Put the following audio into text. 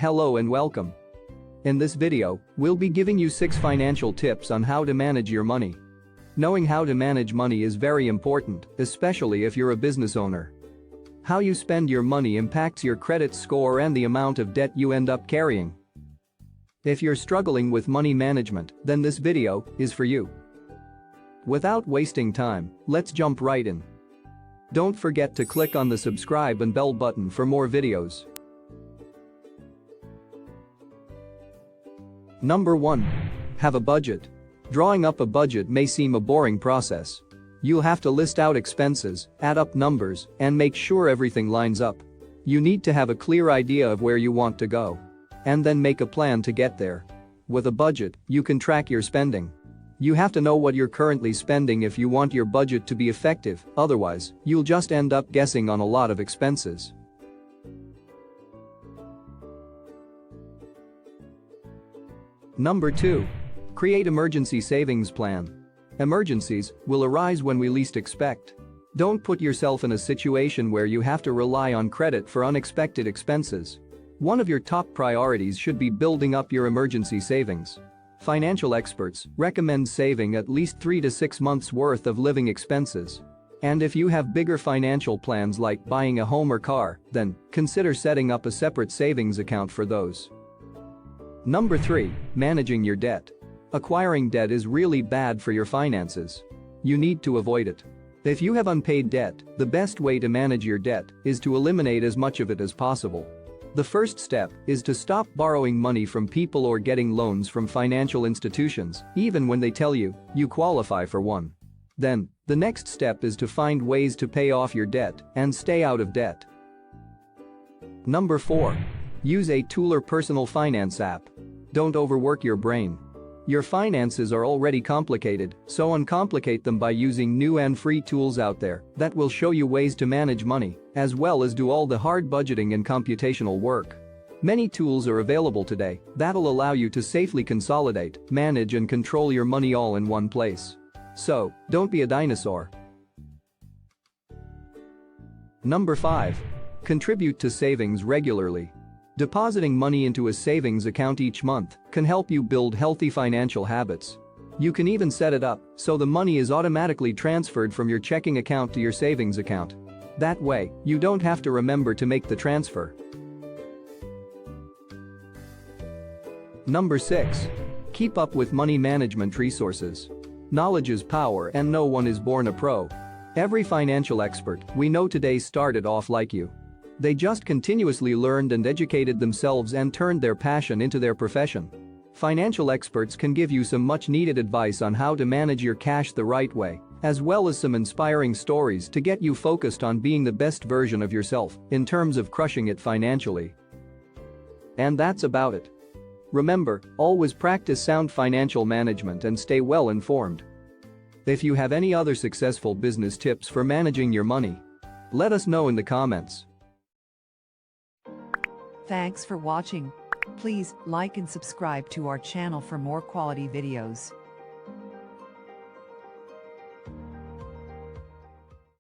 Hello and welcome. In this video, we'll be giving you 6 financial tips on how to manage your money. Knowing how to manage money is very important, especially if you're a business owner. How you spend your money impacts your credit score and the amount of debt you end up carrying. If you're struggling with money management, then this video is for you. Without wasting time, let's jump right in. Don't forget to click on the subscribe and bell button for more videos. Number 1. Have a budget. Drawing up a budget may seem a boring process. You'll have to list out expenses, add up numbers, and make sure everything lines up. You need to have a clear idea of where you want to go. And then make a plan to get there. With a budget, you can track your spending. You have to know what you're currently spending if you want your budget to be effective, otherwise, you'll just end up guessing on a lot of expenses. Number 2. Create emergency savings plan. Emergencies will arise when we least expect. Don't put yourself in a situation where you have to rely on credit for unexpected expenses. One of your top priorities should be building up your emergency savings. Financial experts recommend saving at least 3 to 6 months worth of living expenses. And if you have bigger financial plans like buying a home or car, then consider setting up a separate savings account for those. Number 3. Managing your debt. Acquiring debt is really bad for your finances. You need to avoid it. If you have unpaid debt, the best way to manage your debt is to eliminate as much of it as possible. The first step is to stop borrowing money from people or getting loans from financial institutions, even when they tell you qualify for one. Then, the next step is to find ways to pay off your debt and stay out of debt. Number 4. Use a tool or personal finance app. Don't overwork your brain. Your finances are already complicated, so uncomplicate them by using new and free tools out there that will show you ways to manage money, as well as do all the hard budgeting and computational work. Many tools are available today that'll allow you to safely consolidate, manage and control your money all in one place. So, don't be a dinosaur. Number 5. Contribute to savings regularly. Depositing money into a savings account each month can help you build healthy financial habits. You can even set it up so the money is automatically transferred from your checking account to your savings account. That way, you don't have to remember to make the transfer. Number 6. Keep up with money management resources. Knowledge is power and no one is born a pro. Every financial expert we know today started off like you. They just continuously learned and educated themselves and turned their passion into their profession. Financial experts can give you some much-needed advice on how to manage your cash the right way, as well as some inspiring stories to get you focused on being the best version of yourself in terms of crushing it financially. And that's about it. Remember, always practice sound financial management and stay well informed. If you have any other successful business tips for managing your money, let us know in the comments. Thanks for watching. Please like and subscribe to our channel for more quality videos.